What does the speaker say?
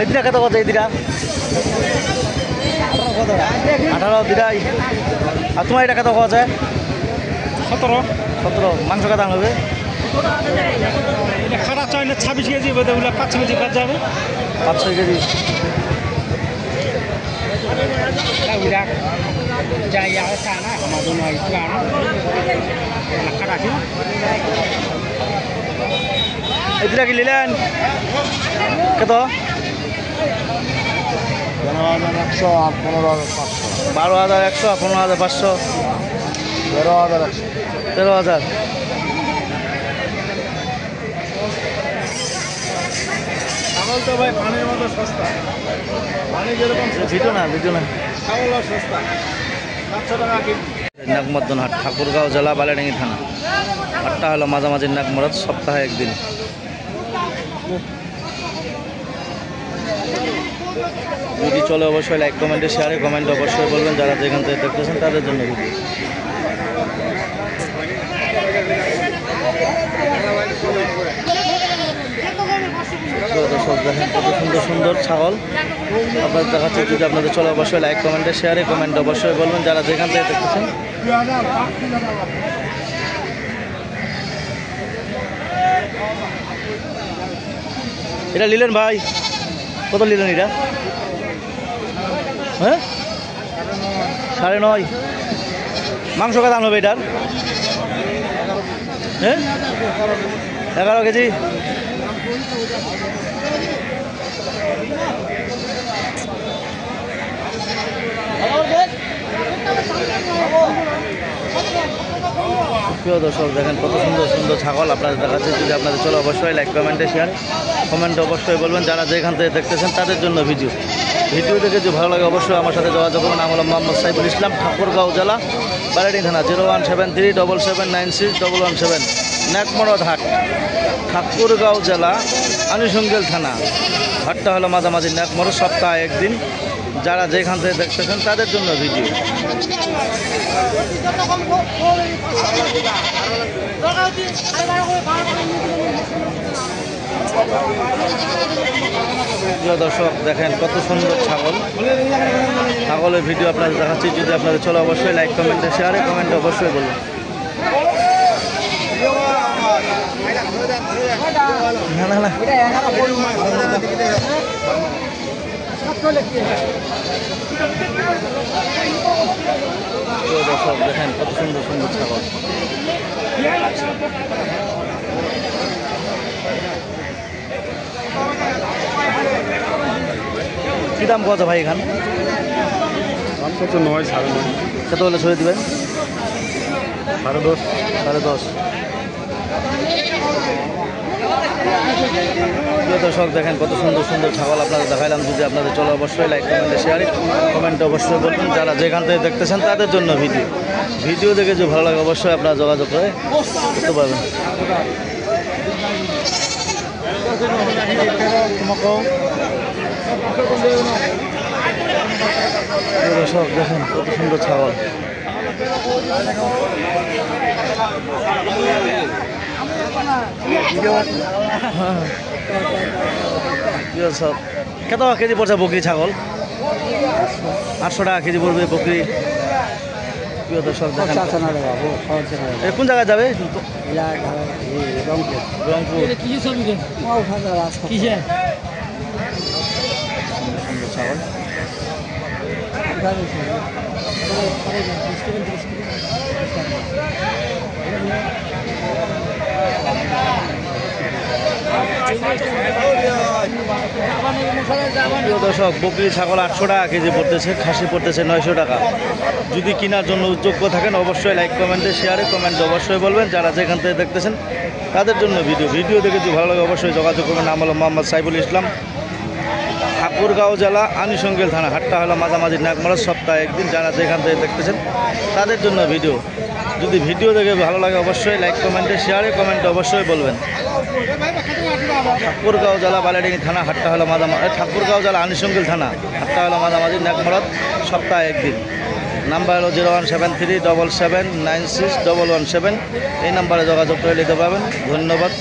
এটা কত কত এই দুটা 18 দুটাই। আর তোমার এটা কত কত 17 মাংস কত হবে? এটা খারাপ চাইলে 26 কেজি বোধ হয় 5 কেজি কাজ যাবে 5-6 কেজি। এই দুটা কি নিলেন কত? 15,100 আর 15,500 12,100 15,500 13,100 13,000। ছাগল তো ভাই পানির মতো সস্তা পানি যেরকম ভিডিও না ছাগলও সস্তা 700 টাকা কেজি নাগমর্দন হাট ঠাকুরগাঁও জেলা বালিয়াডাঙ্গি থানা। হাটটা হলো মাঝামাঝি নাগমরদ, সপ্তাহে একদিন। যদি চলে অবশ্যই লাইক কমেন্টে শেয়ারে কমেন্ট অবশ্যই বলবেন যারা যেখান থেকে দেখতেছেন তাদের জন্য ভিডিও। দর্শক দেখেন কত সুন্দর সুন্দর ছাগল আপনাদের দেখাচ্ছে। যদি আপনাদের চলে অবশ্যই লাইক কমেন্টে শেয়ারে কমেন্ট অবশ্যই বলবেন যারা যেখান থেকে দেখতেছেন। এটা নিলেন ভাই কত নিলেন এটা? হ্যাঁ 9.5। মাংস কত দাম হবে এটার? হ্যাঁ 11 কেজি। প্রিয় দর্শক দেখেন কত সুন্দর সুন্দর ছাগল আপনাদের দেখাচ্ছে। যদি আপনাদের চলো অবশ্যই লাইক কমেন্টে শেয়ার কমেন্টে অবশ্যই বলবেন যারা যেখান থেকে দেখতেছেন তাদের জন্য ভিডিও দেখে যদি ভালো লাগে অবশ্যই আমার সাথে যোগাযোগ করবেন। নাম হলো মোহাম্মদ সাইফুল ইসলাম, ঠাকুরগাঁও জেলা বালিয়াডাঙ্গি থানা। 01737796117 নাগমরদ হাট, ঠাকুরগাঁও জেলা আনুষঙ্গিক থানা। হাটটা হলো মাঝামাঝি নাগমরদ, সপ্তাহে একদিন। যারা যেখান থেকে দেখতেছেন তাদের জন্য ভিডিও। দর্শক দেখেন কত সুন্দর ছাগলের ভিডিও আপনাদের দেখাচ্ছি। যদি আপনাদের চলো অবশ্যই লাইক কমেন্টে শেয়ারে কমেন্টে অবশ্যই বলুন। দর্শক দেখেন কত সুন্দর সুন্দর ছাগল। কি দাম কত ভাই এখান? দাম কত 9 9.5 কত হলে ছড়িয়ে দেবেন? 10.5 10.5। দর্শক দেখেন কত সুন্দর সুন্দর ছাগল আপনাদের দেখাইলাম। যদি আপনাদের চলো অবশ্যই লাইক কমেন্টে শেয়ারে কমেন্টে অবশ্যই বলবেন যারা যেখান থেকে দেখতেছেন তাদের জন্য ভিডিও দেখে যদি ভালো লাগে অবশ্যই আপনারা যোগাযোগ করে করতে পারবেন। দর্শক দেখেন কত সুন্দর ছাগল। কত কেজি পড়ছে বকরি ছাগল? 800 টাকা কেজি পড়বে বকরি। প্রিয় দর্শক দেখেন কোন জায়গায় যাবে? রংপুর। ছাগল দর্শক বকরি ছাগল 800 টাকা কেজি পড়তেছে, খাসি পড়তেছে 900 টাকা। যদি কেনার জন্য যোগ্য থাকেন অবশ্যই লাইক কমেন্টে শেয়ারে কমেন্টে অবশ্যই বলবেন যারা যেখান থেকে দেখতেছেন তাদের জন্য ভিডিও দেখে যদি ভালো লাগে অবশ্যই যোগাযোগ করবেন। নাম হলো মোহাম্মদ সাইফুল ইসলাম, ঠাকুরগাঁও জেলা আনুষঙ্গিক থানা। হাটটা হলো মাঝামাঝি নাগমরদ, সপ্তাহে একদিন। যারা যেখান থেকে দেখতেছেন তাদের জন্য যদি ভিডিও দেখে ভালো লাগে অবশ্যই লাইক কমেন্টে শেয়ারে কমেন্টে অবশ্যই বলবেন। ঠাকুরগাঁও জেলা বালিয়াডাঙ্গি থানা। হাটটা হলো ঠাকুরগাঁও জেলা আনুষঙ্গিক থানা। হাটটা হলো মাঝামাঝি নাগমরদ, সপ্তাহে একদিন। নাম্বার হলো 01737796117। এই নাম্বারে যোগাযোগ করে নিতে পারবেন। ধন্যবাদ।